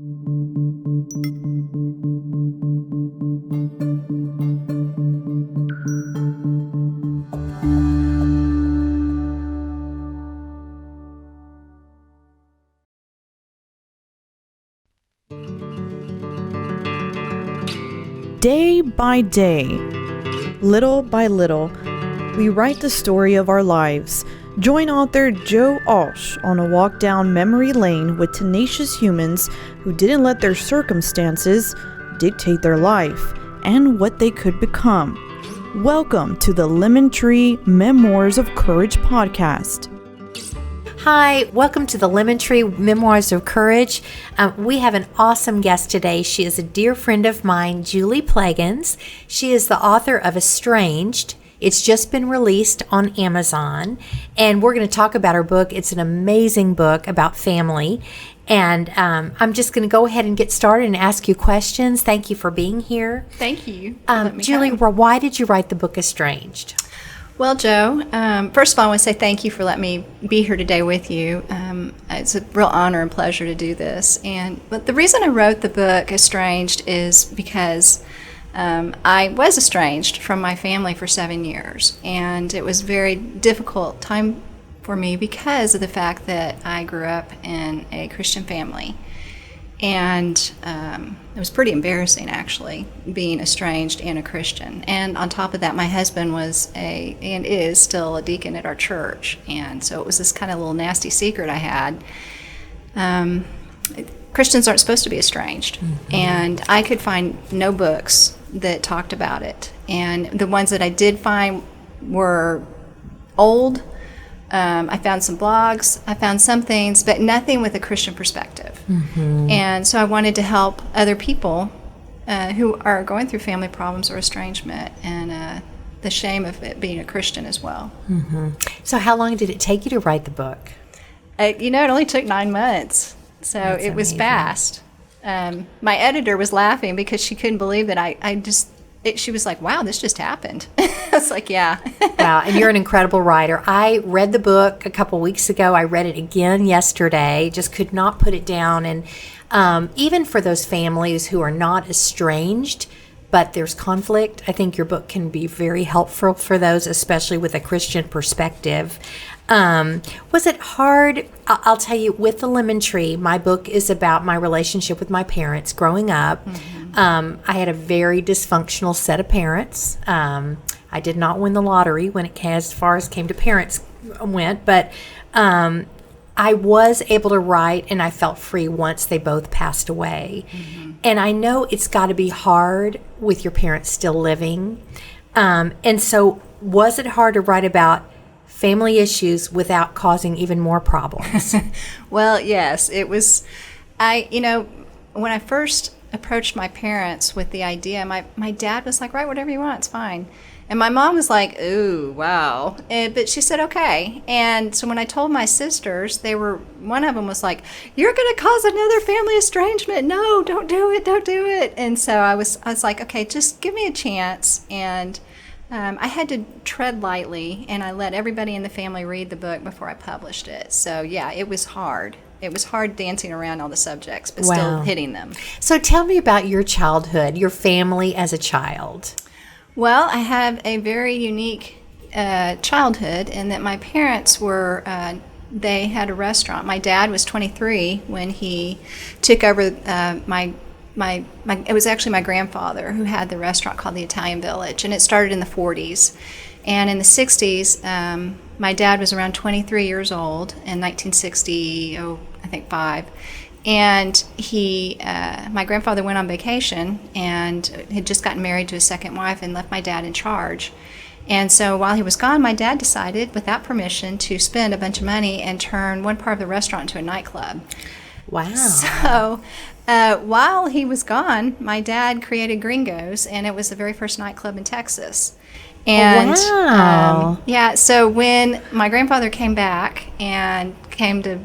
Day by day, little by little, we write the story of our lives. Join author Joe Alsh on a walk down memory lane with tenacious humans who didn't let their circumstances dictate their life and what they could become. Welcome to the Lemon Tree Memoirs of Courage podcast. Hi, welcome to the Lemon Tree Memoirs of Courage. We have an awesome guest today. She is a dear friend of mine, Julie Plagens. She is the author of Estranged. It's just been released on Amazon, and we're going to talk about her book. It's an amazing book about family, and I'm just going to go ahead and get started and ask you questions. Thank you for being here. Thank you. Julie, why did you write the book Estranged? Well, Joe, first of all, I want to say thank you for letting me be here today with you. It's a real honor and pleasure to do this. But the reason I wrote the book Estranged is because I was estranged from my family for 7 years, and it was a very difficult time for me because of the fact that I grew up in a Christian family. And it was pretty embarrassing, actually, being estranged and a Christian. And on top of that, my husband was and is still a deacon at our church. And so it was this kind of little nasty secret I had. Christians aren't supposed to be estranged. Mm-hmm. And I could find no books that talked about it. And the ones that I did find were old. I found some blogs, I found some things, but nothing with a Christian perspective. Mm-hmm. And so I wanted to help other people who are going through family problems or estrangement and the shame of it being a Christian as well. Mm-hmm. So how long did it take you to write the book? It only took 9 months, so That's it was amazing. fast. My editor was laughing because she couldn't believe that she was like, wow, this just happened. I was like, yeah. Wow, and you're an incredible writer. I read the book a couple weeks ago. I read it again yesterday, just could not put it down. And even for those families who are not estranged, but there's conflict, I think your book can be very helpful for those, especially with a Christian perspective. Was it hard? I'll tell you, with The Lemon Tree, my book is about my relationship with my parents growing up. Mm-hmm. I had a very dysfunctional set of parents. I did not win the lottery when it came, as far as came to parents went, but I was able to write, and I felt free once they both passed away. Mm-hmm. And I know it's got to be hard with your parents still living. And so was it hard to write about family issues without causing even more problems? Well, yes, it was. When I first approached my parents with the idea, my dad was like, write whatever you want, it's fine. And my mom was like, ooh, wow. But she said, okay. And so when I told my sisters, one of them was like, you're going to cause another family estrangement. No, don't do it. And so I was like, okay, just give me a chance. And I had to tread lightly, and I let everybody in the family read the book before I published it. So, yeah, it was hard. It was hard dancing around all the subjects, but still hitting them. So tell me about your childhood, your family as a child. Well, I have a very unique childhood in that my parents were, they had a restaurant. My dad was 23 when he took over it was actually my grandfather who had the restaurant called the Italian Village, and it started in the 40s. And in the 60s, my dad was around 23 years old in 1965. And my grandfather went on vacation and had just gotten married to his second wife and left my dad in charge. And so while he was gone, my dad decided, without permission, to spend a bunch of money and turn one part of the restaurant into a nightclub. Wow. So while he was gone, my dad created Gringos, and it was the very first nightclub in Texas. And so when my grandfather came back and came to,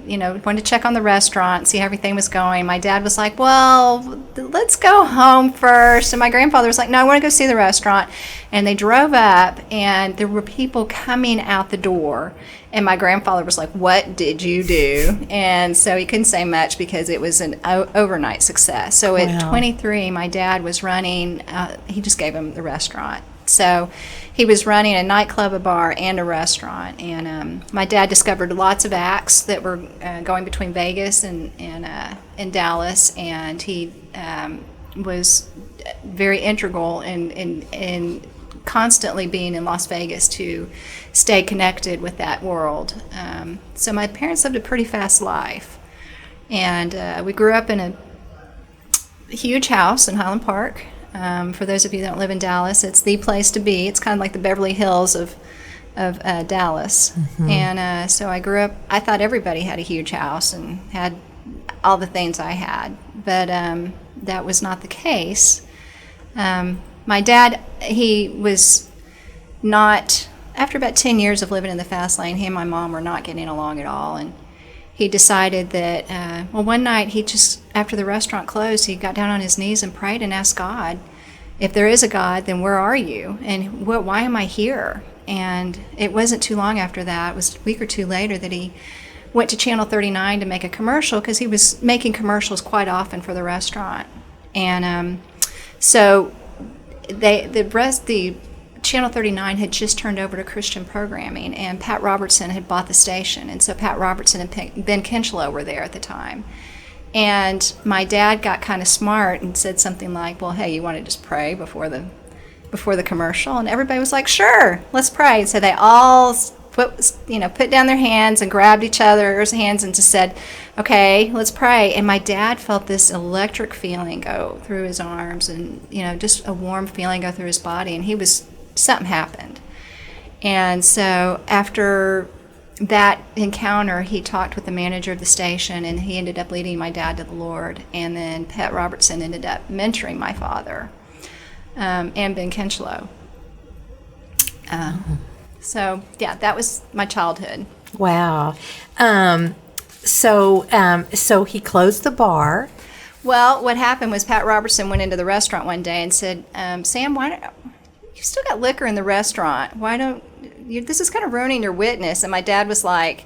wanted to check on the restaurant, see how everything was going, my dad was like, well, let's go home first. And my grandfather was like, no, I want to go see the restaurant. And they drove up, and there were people coming out the door. And my grandfather was like, "What did you do?" And so he couldn't say much because it was an overnight success. So at 23, my dad was running, he just gave him the restaurant. So he was running a nightclub, a bar, and a restaurant. And my dad discovered lots of acts that were going between Vegas and Dallas. And he was very integral in constantly being in Las Vegas to stay connected with that world. So my parents lived a pretty fast life. And we grew up in a huge house in Highland Park. For those of you that don't live in Dallas, it's the place to be. It's kind of like the Beverly Hills of Dallas. Mm-hmm. And so I grew up, I thought everybody had a huge house and had all the things I had. But that was not the case. My dad, he was not, after about 10 years of living in the fast lane, he and my mom were not getting along at all. And he decided that, one night he just, after the restaurant closed, he got down on his knees and prayed and asked God, if there is a God, then where are you? And why am I here? And it wasn't too long after that, it was a week or two later, that he went to Channel 39 to make a commercial, because he was making commercials quite often for the restaurant. And so the Channel 39 had just turned over to Christian programming, and Pat Robertson had bought the station, and so Pat Robertson and Ben Kinchlow were there at the time. And my dad got kind of smart and said something like, well, hey, you want to just pray before the commercial? And everybody was like, sure, let's pray. And so they all put down their hands and grabbed each other's hands and just said, okay, let's pray. And my dad felt this electric feeling go through his arms, and just a warm feeling go through his body, and something happened. And so after that encounter, he talked with the manager of the station, and he ended up leading my dad to the Lord. And then Pat Robertson ended up mentoring my father, and Ben Kinchlow. So yeah, that was my childhood. Wow. So he closed the bar. Well, what happened was Pat Robertson went into the restaurant one day and said, Sam, you still got liquor in the restaurant. Why don't this is kind of ruining your witness. And my dad was like,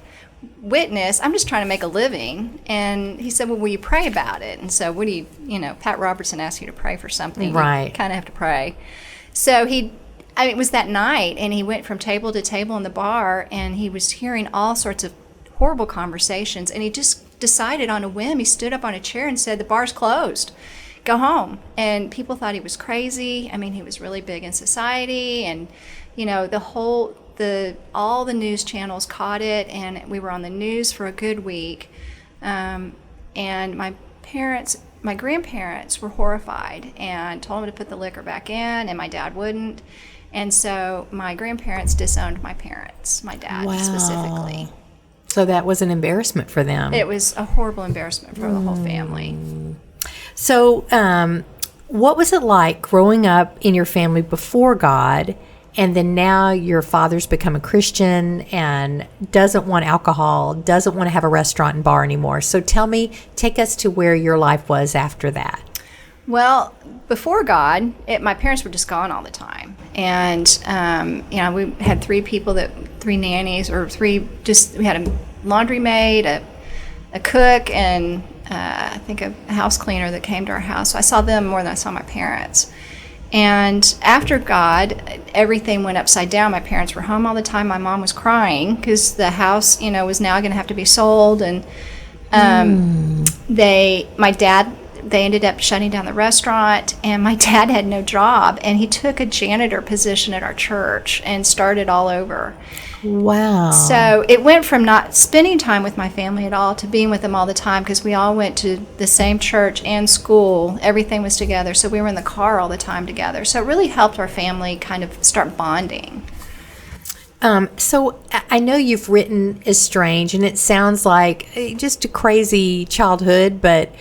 witness? I'm just trying to make a living. And he said, well, will you pray about it? And so Pat Robertson asked you to pray for something. Right. You kind of have to pray. So it was that night, and he went from table to table in the bar, and he was hearing all sorts of horrible conversations, and he just decided on a whim, he stood up on a chair and said, the bar's closed. Go home. And people thought he was crazy. I mean, he was really big in society, and all the news channels caught it, and we were on the news for a good week. And my grandparents were horrified and told him to put the liquor back in, and my dad wouldn't. And so my grandparents disowned my parents, my dad specifically. So that was an embarrassment for them. It was a horrible embarrassment for the whole family. So what was it like growing up in your family before God, and then now your father's become a Christian and doesn't want alcohol, doesn't want to have a restaurant and bar anymore? So take us to where your life was after that. Well, before God, my parents were just gone all the time. And, we had three nannies, we had a laundry maid, a cook, and I think a house cleaner that came to our house. So I saw them more than I saw my parents. And after God, everything went upside down. My parents were home all the time. My mom was crying because the house, was now going to have to be sold. And they ended up shutting down the restaurant, and my dad had no job, and he took a janitor position at our church and started all over. Wow. So it went from not spending time with my family at all to being with them all the time, because we all went to the same church and school. Everything was together, so we were in the car all the time together. So it really helped our family kind of start bonding. So I know you've written Estranged, and it sounds like just a crazy childhood, but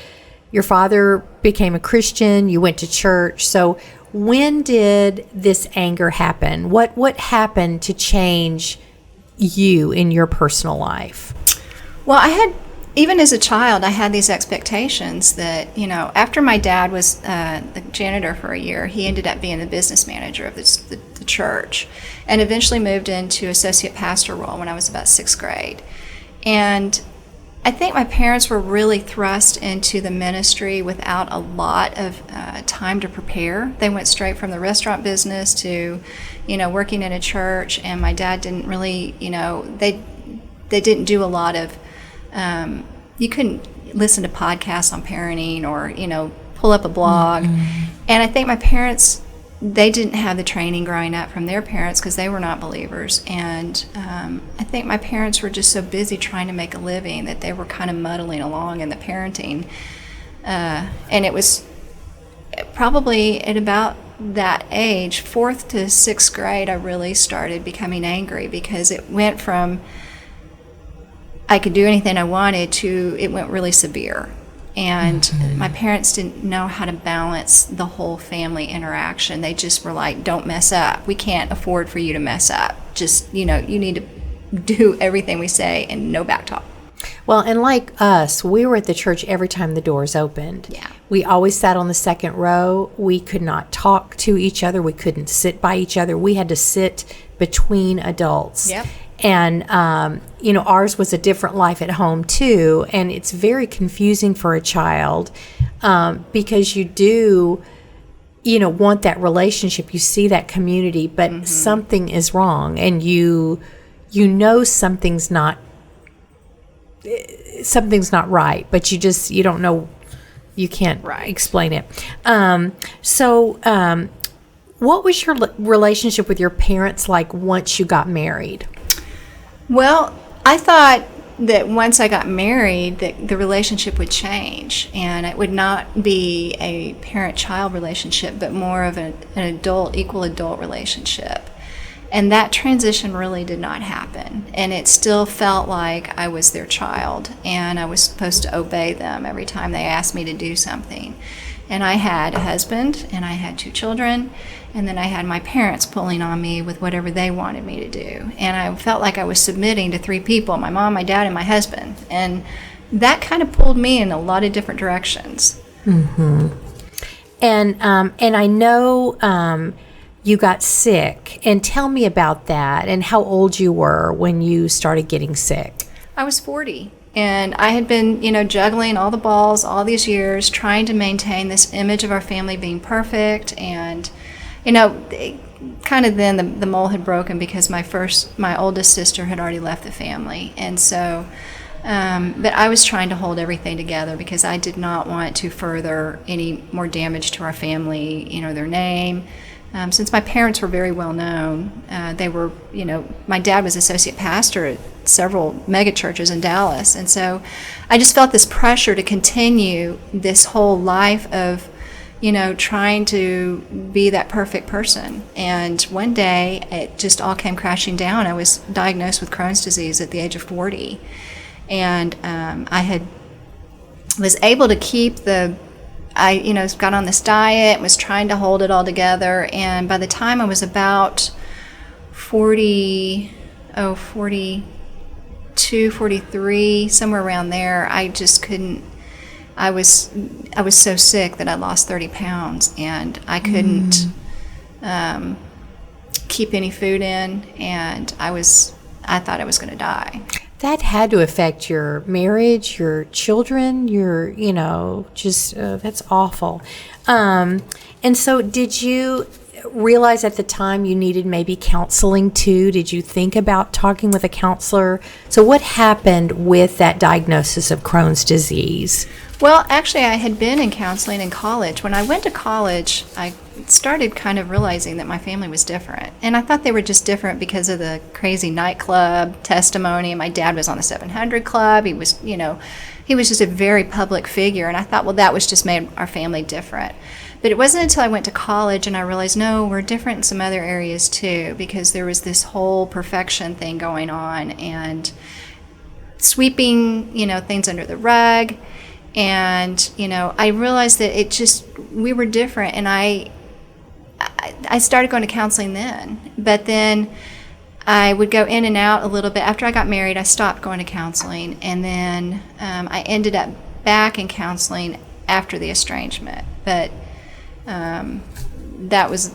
your father became a Christian, you went to church. So when did this anger happen? What happened to change you in your personal life? Well, I had, even as a child, I had these expectations that, after my dad was the janitor for a year, he ended up being the business manager of the church, and eventually moved into associate pastor role when I was about 6th grade. And I think my parents were really thrust into the ministry without a lot of time to prepare. They went straight from the restaurant business to, working in a church, and my dad didn't really, they didn't do a lot of, you couldn't listen to podcasts on parenting or, pull up a blog. Mm-hmm. And I think my parents, they didn't have the training growing up from their parents because they were not believers. And I think my parents were just so busy trying to make a living that they were kind of muddling along in the parenting. And it was probably at about that age, 4th to 6th grade, I really started becoming angry, because it went from I could do anything I wanted to it went really severe. And mm-hmm. my parents didn't know how to balance the whole family interaction. They just were like, don't mess up. We can't afford for you to mess up. Just, you need to do everything we say and no back talk. Well, and like us, we were at the church every time the doors opened. Yeah. We always sat on the second row. We could not talk to each other. We couldn't sit by each other. We had to sit between adults. Yep. And, ours was a different life at home, too. And it's very confusing for a child because you do, want that relationship. You see that community, but mm-hmm. something is wrong. And something's not right, but you don't know, you can't explain it. So what was your relationship with your parents like once you got married? Well, I thought that once I got married that the relationship would change, and it would not be a parent-child relationship, but more of an equal adult relationship. And that transition really did not happen. And it still felt like I was their child, and I was supposed to obey them every time they asked me to do something. And I had a husband, and I had 2 children, and then I had my parents pulling on me with whatever they wanted me to do. And I felt like I was submitting to 3 people, my mom, my dad, and my husband. And that kind of pulled me in a lot of different directions. Mm-hmm. And I know you got sick. And tell me about that and how old you were when you started getting sick. I was 40. And I had been, juggling all the balls all these years, trying to maintain this image of our family being perfect. And, kind of then the mold had broken because my oldest sister had already left the family. And so, but I was trying to hold everything together because I did not want to further any more damage to our family, their name. Since my parents were very well known, they were, my dad was associate pastor at several mega churches in Dallas. And so I just felt this pressure to continue this whole life of, trying to be that perfect person. And one day it just all came crashing down. I was diagnosed with Crohn's disease at the age of 40. And I was able to keep I got on this diet, was trying to hold it all together, and by the time I was about 42, 43, somewhere around there, I just couldn't, I was so sick that I lost 30 pounds, and I couldn't keep any food in, and I thought I was going to die. That had to affect your marriage, your children, that's awful. And so did you realize at the time you needed maybe counseling too? Did you think about talking with a counselor? So what happened with that diagnosis of Crohn's disease? Well, actually, I had been in counseling in college. When I went to college, I started kind of realizing that my family was different. And I thought they were just different because of the crazy nightclub testimony. My dad was on the 700 Club. He was, he was just a very public figure. And I thought, well, that was just made our family different. But it wasn't until I went to college and I realized, no, we're different in some other areas too, because there was this whole perfection thing going on and sweeping, things under the rug. And, I realized that we were different, and I started going to counseling then. But then I would go in and out a little bit. After I got married, I stopped going to counseling, and then I ended up back in counseling after the estrangement. But that was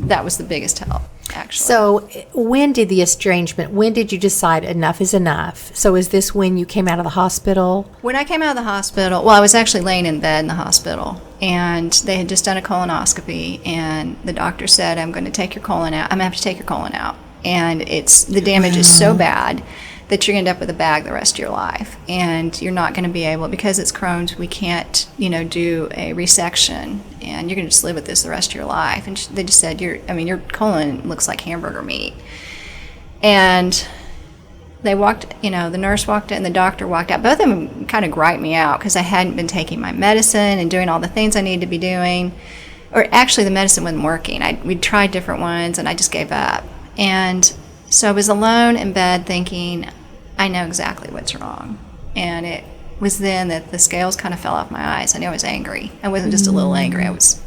the biggest help, actually. So when did you decide enough is enough? So is this when you came out of the hospital? When I came out of the hospital, well, I was actually laying in bed in the hospital, and they had just done a colonoscopy, and the doctor said, I'm going to take your colon out. I'm going to have to take your colon out. And the damage is so bad that you're going to end up with a bag the rest of your life. And you're not going to be able, because it's Crohn's, we can't, do a resection, and you're going to just live with this the rest of your life. And they just said, your colon looks like hamburger meat. And they the nurse walked in and the doctor walked out. Both of them kind of griped me out because I hadn't been taking my medicine and doing all the things I needed to be doing. Or actually, the medicine wasn't working. We'd tried different ones, and I just gave up. And so I was alone in bed thinking, I know exactly what's wrong. And it was then that the scales kind of fell off my eyes. I knew I was angry. I wasn't just a little angry. I was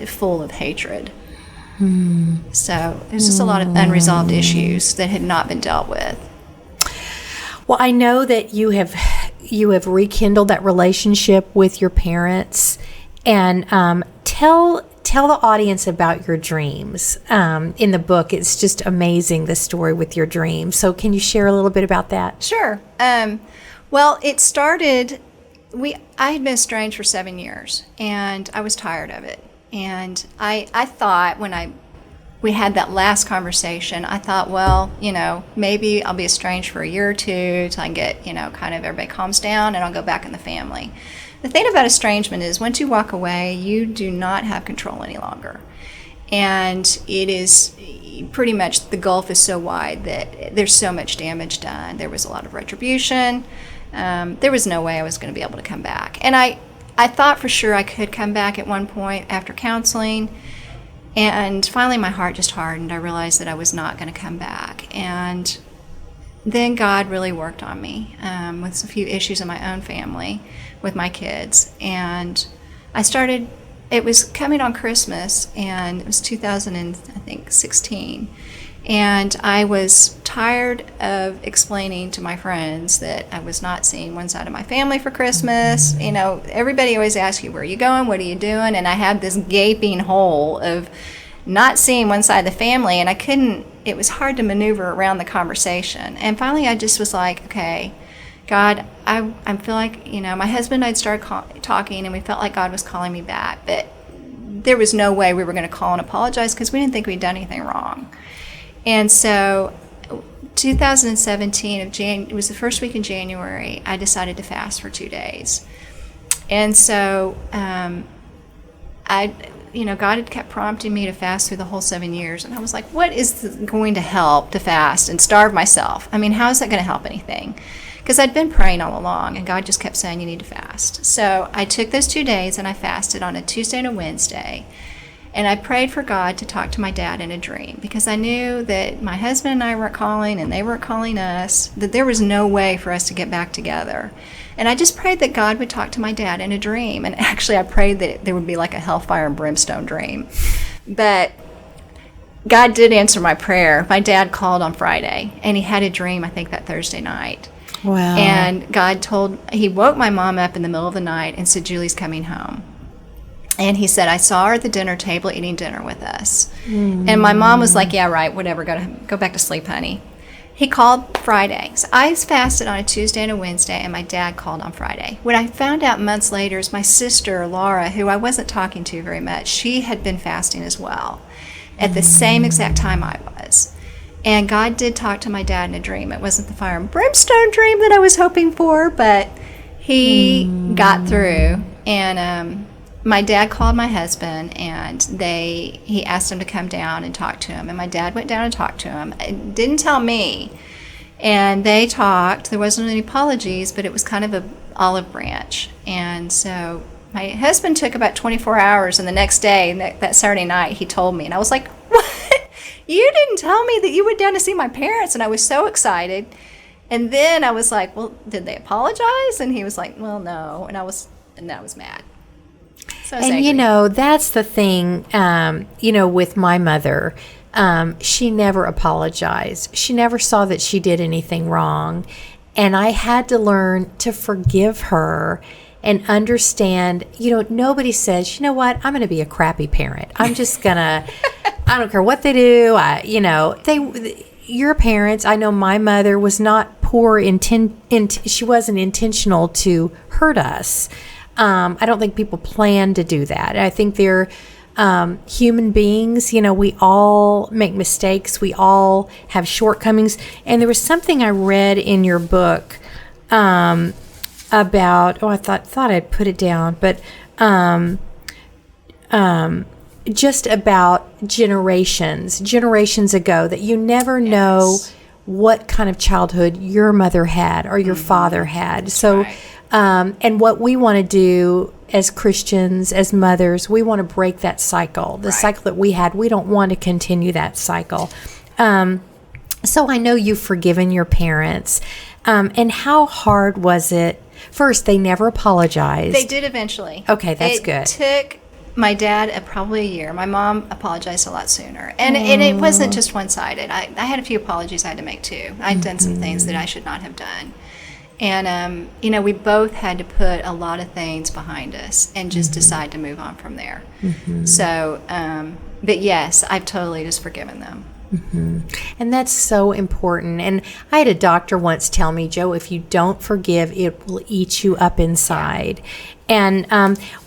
full of hatred. So there's just a lot of unresolved issues that had not been dealt with. Well, I know that you have rekindled that relationship with your parents, and tell the audience about your dreams. In the book, it's just amazing, the story with your dreams. So can you share a little bit about that? Sure. Well, it started, I had been estranged for 7 years, and I was tired of it. And I thought when we had that last conversation, I thought, well, maybe I'll be estranged for a year or two till I can get, kind of everybody calms down, and I'll go back in the family. The thing about estrangement is once you walk away, you do not have control any longer. And it is pretty much, the gulf is so wide that there's so much damage done. There was a lot of retribution. There was no way I was going to be able to come back. And I thought for sure I could come back at one point after counseling. And finally my heart just hardened. I realized that I was not going to come back. And then God really worked on me with a few issues in my own family with my kids. And it was coming on Christmas, and it was 2016. And I was tired of explaining to my friends that I was not seeing one side of my family for Christmas. Everybody always asks you, where are you going? What are you doing? And I had this gaping hole of not seeing one side of the family, and it was hard to maneuver around the conversation. And finally I just was like, okay, God, I feel like, my husband and I'd started talking, and we felt like God was calling me back, but there was no way we were going to call and apologize because we didn't think we'd done anything wrong. And so 2017, it was the first week in January, I decided to fast for 2 days. And so God had kept prompting me to fast through the whole 7 years. And I was like, what is going to help to fast and starve myself? How is that going to help anything? Because I'd been praying all along, and God just kept saying, you need to fast. So I took those 2 days, and I fasted on a Tuesday and a Wednesday. And I prayed for God to talk to my dad in a dream, because I knew that my husband and I weren't calling, and they weren't calling us, that there was no way for us to get back together. And I just prayed that God would talk to my dad in a dream. And actually, I prayed that there would be like a hellfire and brimstone dream. But God did answer my prayer. My dad called on Friday, and he had a dream, I think, that Thursday night. Wow. And he woke my mom up in the middle of the night and said, Julie's coming home. And he said, I saw her at the dinner table eating dinner with us. And my mom was like, yeah, right, whatever, go back to sleep, honey. He called Friday. So I fasted on a Tuesday and a Wednesday, and my dad called on Friday. What I found out months later is my sister, Laura, who I wasn't talking to very much, she had been fasting as well at the same exact time I was. And God did talk to my dad in a dream. It wasn't the fire and brimstone dream that I was hoping for, but he got through. And my dad called my husband, and he asked him to come down and talk to him. And my dad went down and talked to him. It didn't tell me. And they talked. There wasn't any apologies, but it was kind of an olive branch. And so my husband took about 24 hours, and the next day, that Saturday night, he told me. And I was like, what? You didn't tell me that you went down to see my parents. And I was so excited. And then I was like, well, did they apologize? And he was like, well, no. And I was mad. So I was angry. That's the thing, with my mother. she never apologized. She never saw that she did anything wrong. And I had to learn to forgive her and understand, nobody says, you know what, I'm going to be a crappy parent. I'm just going to, I don't care what they do. Your parents, I know my mother was not poor, she wasn't intentional to hurt us. I don't think people plan to do that. I think they're human beings. We all make mistakes. We all have shortcomings. And there was something I read in your book about, I thought I'd put it down, but just about generations ago, that you never know what kind of childhood your mother had or your father had. That's so right. And what we want to do as Christians, as mothers, we want to break that cycle. The cycle that we had, we don't want to continue that cycle. So I know you've forgiven your parents. And how hard was it? First, they never apologized. They did eventually. Okay, that's good. It took my dad probably a year. My mom apologized a lot sooner. And it wasn't just one-sided. I had a few apologies I had to make, too. I'd done some things that I should not have done. And, we both had to put a lot of things behind us and just decide to move on from there. So, but yes, I've totally just forgiven them. And that's so important. And I had a doctor once tell me, Joe, if you don't forgive, it will eat you up inside. And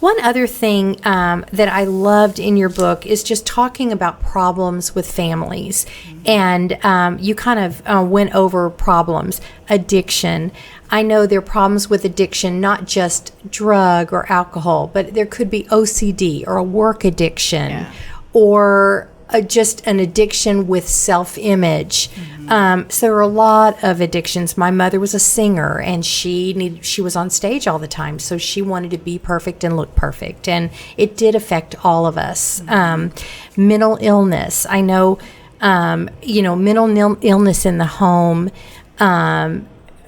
one other thing that I loved in your book is just talking about problems with families. And you kind of went over problems, addiction. I know there are problems with addiction, not just drug or alcohol, but there could be OCD or a work addiction or just an addiction with self-image. So there are a lot of addictions. My mother was a singer, and she was on stage all the time, so she wanted to be perfect and look perfect, and it did affect all of us. Mental illness. I know, mental illness in the home.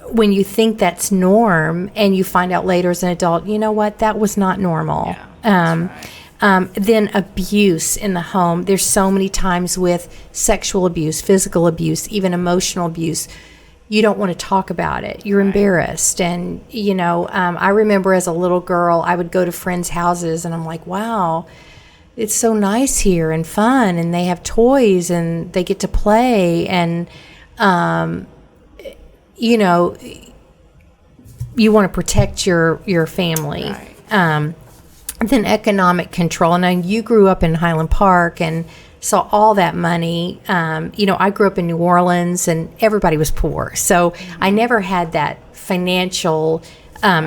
When you think that's norm, and you find out later as an adult, you know what, that was not normal. Then abuse in the home. There's so many times with sexual abuse, physical abuse, even emotional abuse. You don't want to talk about it. You're embarrassed. And, I remember as a little girl, I would go to friends' houses and I'm like, wow, it's so nice here and fun. And they have toys and they get to play. And, you want to protect your family. Then economic control. Now, you grew up in Highland Park and saw all that money. I grew up in New Orleans and everybody was poor. So I never had that financial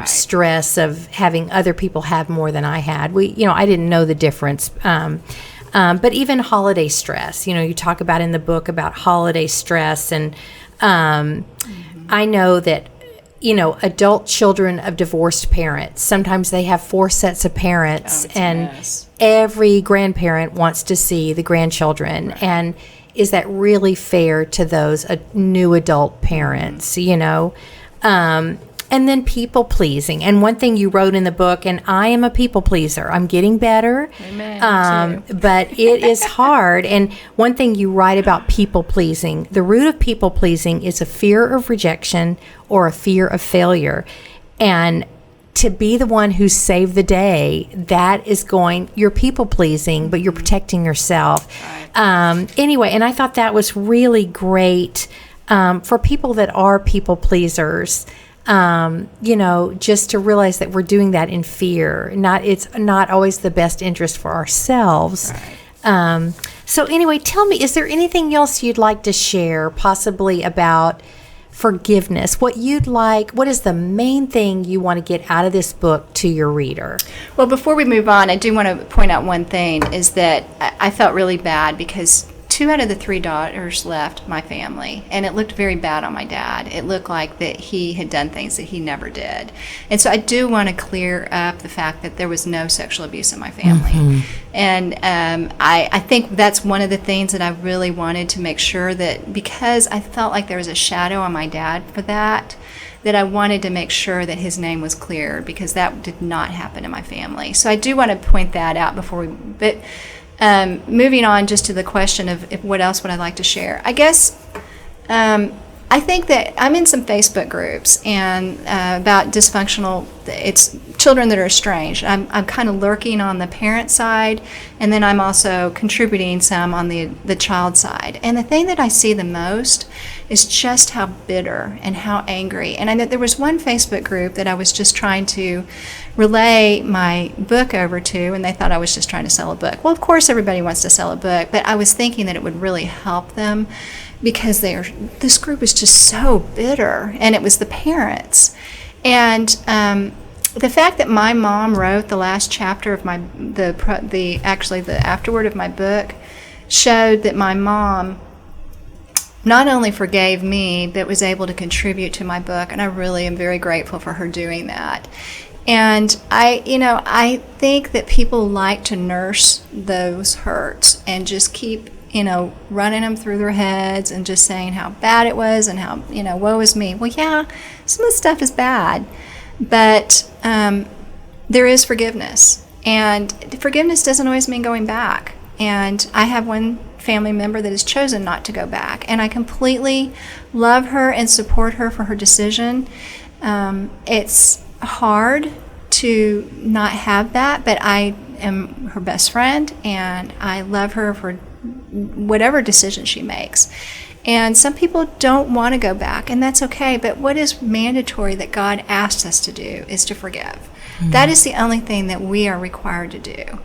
stress of having other people have more than I had. I didn't know the difference. But even holiday stress, you talk about in the book about holiday stress. And I know that adult children of divorced parents, sometimes they have 4 sets of parents, and every grandparent wants to see the grandchildren. And is that really fair to those new adult parents, And then people pleasing. And one thing you wrote in the book, and I am a people pleaser. I'm getting better. Amen. But it is hard. And one thing you write about people pleasing, the root of people pleasing is a fear of rejection or a fear of failure. And to be the one who saved the day, you're people pleasing, but you're protecting yourself. Anyway, and I thought that was really great for people that are people pleasers. Just to realize that we're doing that in fear. It's not always the best interest for ourselves. So anyway, tell me, is there anything else you'd like to share, possibly about forgiveness? What is the main thing you want to get out of this book to your reader? Well, before we move on, I do want to point out one thing, is that I felt really bad because 2 out of the 3 daughters left my family, and it looked very bad on my dad. It looked like that he had done things that he never did. And so I do want to clear up the fact that there was no sexual abuse in my family. And I think that's one of the things that I really wanted to make sure that, because I felt like there was a shadow on my dad for that I wanted to make sure that his name was clear, because that did not happen in my family. So I do want to point that out before we... But moving on just to the question of if what else would I like to share. I guess I think that I'm in some Facebook groups and about dysfunctional, it's children that are estranged. I'm kind of lurking on the parent side, and then I'm also contributing some on the child side. And the thing that I see the most is just how bitter and how angry. And I know there was one Facebook group that I was just trying to relay my book over to, and they thought I was just trying to sell a book. Well, of course everybody wants to sell a book, but I was thinking that it would really help them because this group is just so bitter, and it was the parents. And the fact that my mom wrote the last chapter of the afterword of my book showed that my mom not only forgave me, but was able to contribute to my book, and I really am very grateful for her doing that. And I think that people like to nurse those hurts and just keep running them through their heads and just saying how bad it was and how, woe is me. Well, yeah, some of the stuff is bad, but there is forgiveness. And forgiveness doesn't always mean going back. And I have one family member that has chosen not to go back. And I completely love her and support her for her decision. It's hard to not have that, but I am her best friend, and I love her for whatever decision she makes. And some people don't want to go back, and that's okay, but what is mandatory that God asked us to do is to forgive. Mm-hmm. That is the only thing that we are required to do.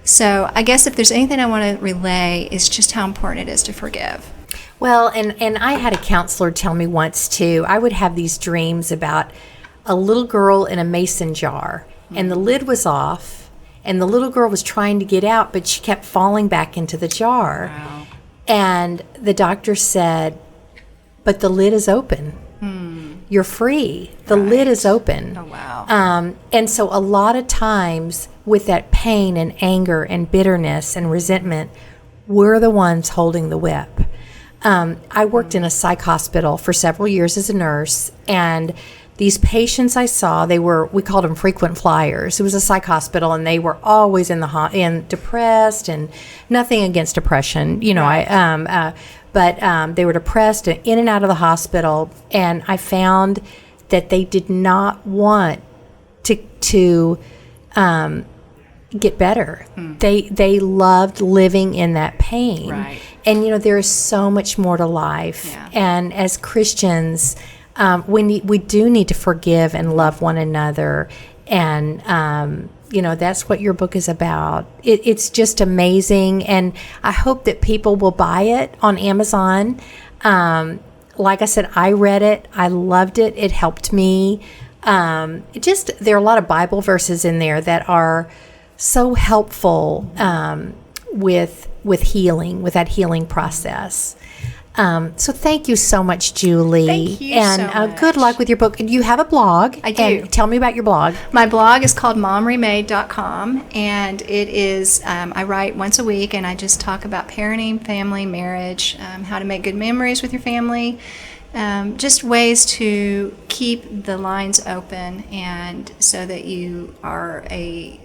So I guess if there's anything I want to relay is just how important it is to forgive. Well, and I had a counselor tell me once too, I would have these dreams about a little girl in a mason jar, and the lid was off, and the little girl was trying to get out, but she kept falling back into the jar. Wow. And the doctor said, but the lid is open. You're free. The lid is open. Oh, wow. And so a lot of times with that pain and anger and bitterness and resentment, we're the ones holding the whip. I worked in a psych hospital for several years as a nurse, and these patients I saw, we called them frequent flyers. It was a psych hospital, and they were always in depressed, and nothing against depression, right. But they were depressed and in and out of the hospital, and I found that they did not want to get better. They loved living in that pain. Right. And there is so much more to life. Yeah. And as Christians, we do need to forgive and love one another, and that's what your book is about. It's just amazing, and I hope that people will buy it on Amazon. Like I said, I read it, I loved it, it helped me. There are a lot of Bible verses in there that are so helpful with healing, with that healing process. So thank you so much, Julie. Thank you and so much. Good luck with your book. You have a blog. I do. And tell me about your blog. My blog is called momremade.com, and it is, I write once a week, and I just talk about parenting, family, marriage, how to make good memories with your family, just ways to keep the lines open, and so that you are a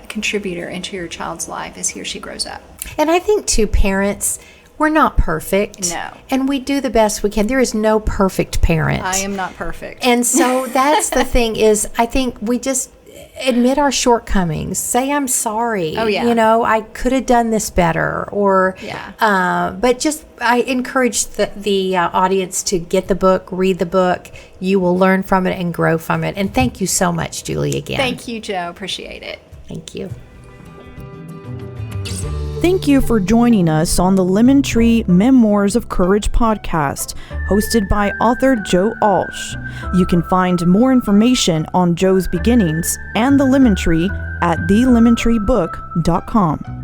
contributor into your child's life as he or she grows up. And I think, too, parents, we're not perfect. No. And we do the best we can. There is no perfect parent. I am not perfect. And so that's the thing is, I think we just admit our shortcomings. Say, I'm sorry. Oh, yeah. I could have done this better. Or, yeah. But just, I encourage the audience to get the book, read the book. You will learn from it and grow from it. And thank you so much, Julie, again. Thank you, Joe. Appreciate it. Thank you. Thank you for joining us on the Lemon Tree Memoirs of Courage podcast, hosted by author Joe Alsh. You can find more information on Joe's beginnings and the Lemon Tree at thelemontreebook.com.